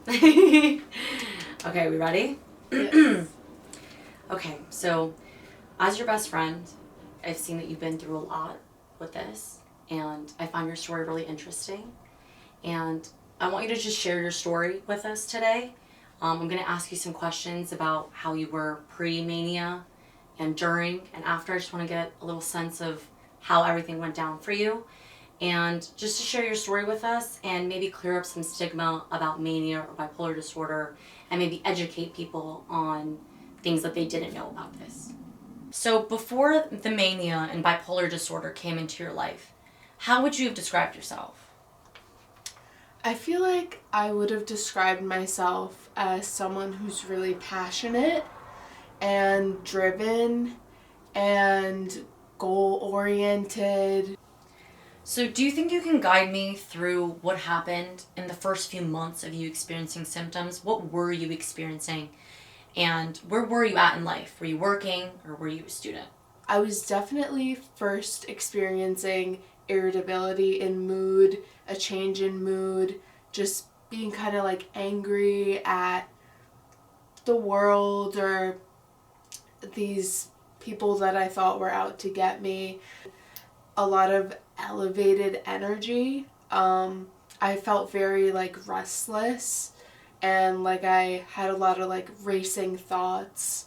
Okay, we ready? Yes. Okay, so as your best friend, I've seen that you've been through a lot with this, and I find your story really interesting. And I want you to just share your story with us today. I'm going to ask you some questions about how you were pre mania and during and after. I just want to get a little sense of how everything went down for you. And just to share your story with us and maybe clear up some stigma about mania or bipolar disorder and maybe educate people on things that they didn't know about this. So, before the mania and bipolar disorder came into your life, how would you have described yourself? I feel like I would have described myself as someone who's really passionate and driven and goal oriented. So, do you think you can guide me through what happened in the first few months of you experiencing symptoms? What were you experiencing? And where were you at in life? Were you working or were you a student? I was definitely first experiencing irritability in mood, a change in mood, just being kind of like angry at the world or these people that I thought were out to get me. A lot of elevated energy. I felt very like restless and like I had a lot of like racing thoughts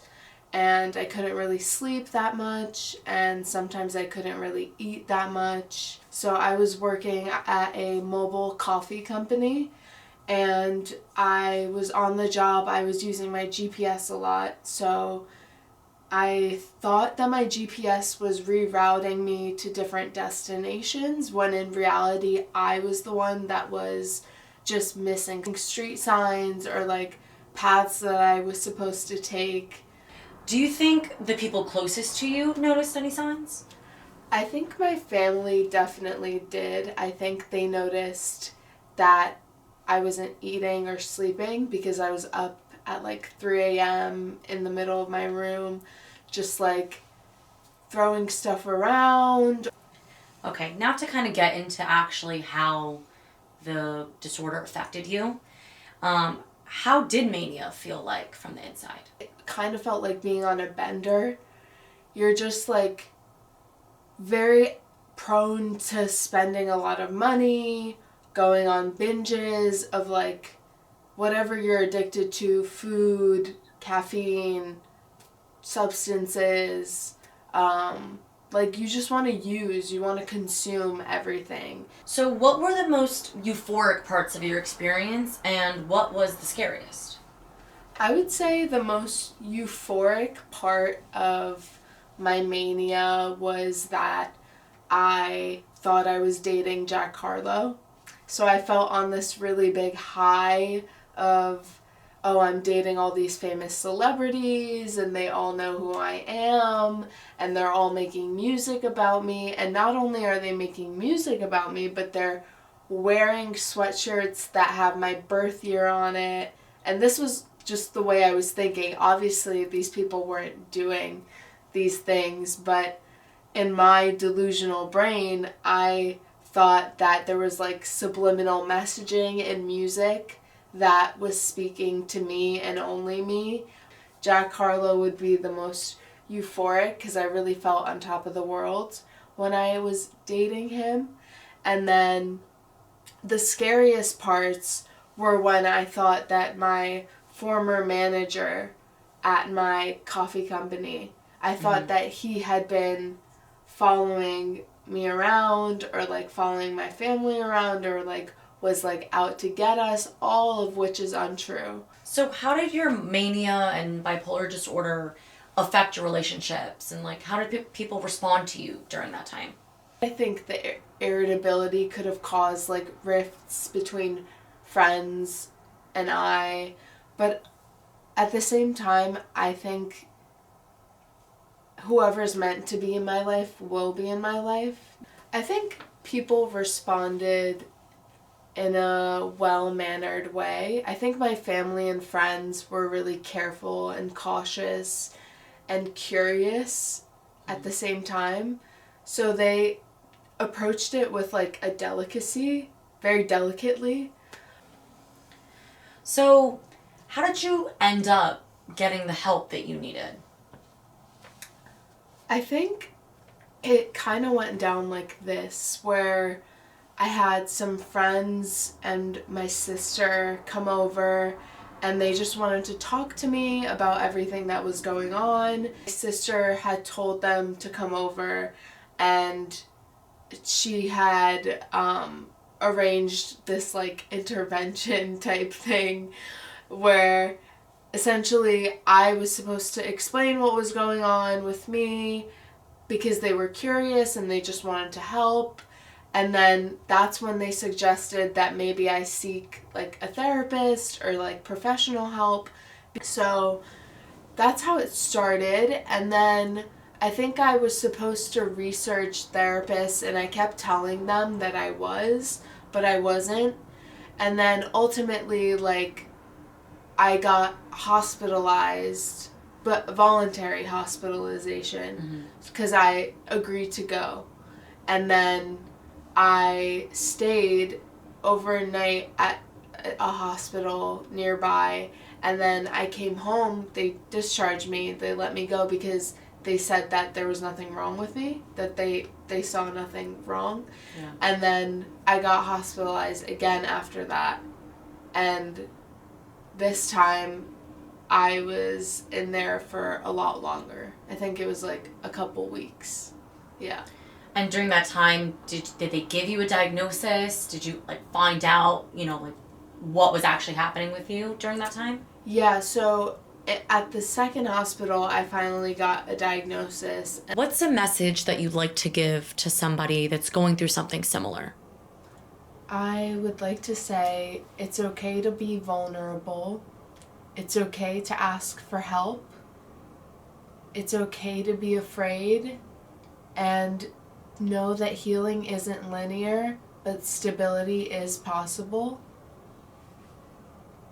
and I couldn't really sleep that much and sometimes I couldn't really eat that much. So I was working at a mobile coffee company and I was on the job. I was using my GPS a lot, so I thought that my GPS was rerouting me to different destinations when in reality I was the one that was just missing street signs or like paths that I was supposed to take. Do you think the people closest to you noticed any signs? I think my family definitely did. I think they noticed that I wasn't eating or sleeping because I was up at like 3 a.m. in the middle of my room, just like throwing stuff around. Okay, now to kind of get into actually how the disorder affected you, how did mania feel like from the inside? It kind of felt like being on a bender. You're just like very prone to spending a lot of money, going on binges of like whatever you're addicted to, food, caffeine, substances. Like you just want to use, you want to consume everything. So, what were the most euphoric parts of your experience, and what was the scariest? I would say the most euphoric part of my mania was that I thought I was dating Jack Harlow. So I felt on this really big high of, oh, I'm dating all these famous celebrities and they all know who I am and they're all making music about me. And not only are they making music about me, but they're wearing sweatshirts that have my birth year on it. And this was just the way I was thinking. Obviously, these people weren't doing these things, but in my delusional brain, I thought that there was like subliminal messaging in music that was speaking to me and only me. Jack Harlow would be the most euphoric because I really felt on top of the world when I was dating him. And then the scariest parts were when I thought that my former manager at my coffee company, I thought that he had been following me around or like following my family around or like was like out to get us, all of which is untrue. So, how did your mania and bipolar disorder affect your relationships, and like, how did people respond to you during that time? I think the irritability could have caused like rifts between friends and I, but at the same time, I think whoever's meant to be in my life will be in my life. I think people responded in a well-mannered way. I think my family and friends were really careful and cautious and curious at the same time. So they approached it with like a delicacy, very delicately. So, how did you end up getting the help that you needed? I think it kind of went down like this, where I had some friends and my sister come over and they just wanted to talk to me about everything that was going on. My sister had told them to come over and she had arranged this like intervention type thing where essentially I was supposed to explain what was going on with me because they were curious and they just wanted to help. And then that's when they suggested that maybe I seek like a therapist or like professional help. So that's how it started. And then I think I was supposed to research therapists and I kept telling them that I was, but I wasn't. And then ultimately, like, I got hospitalized, but voluntary hospitalization because I agreed to go. And then I stayed overnight at a hospital nearby, and then I came home. They discharged me. They let me go because they said that there was nothing wrong with me, that they saw nothing wrong. Yeah. And then I got hospitalized again after that. And this time I was in there for a lot longer. I think it was like a couple weeks. Yeah. And during that time, did they give you a diagnosis? Did you like find out, like what was actually happening with you during that time? Yeah, so at the second hospital, I finally got a diagnosis. What's a message that you'd like to give to somebody that's going through something similar? I would like to say it's okay to be vulnerable. It's okay to ask for help. It's okay to be afraid. And know that healing isn't linear, but stability is possible.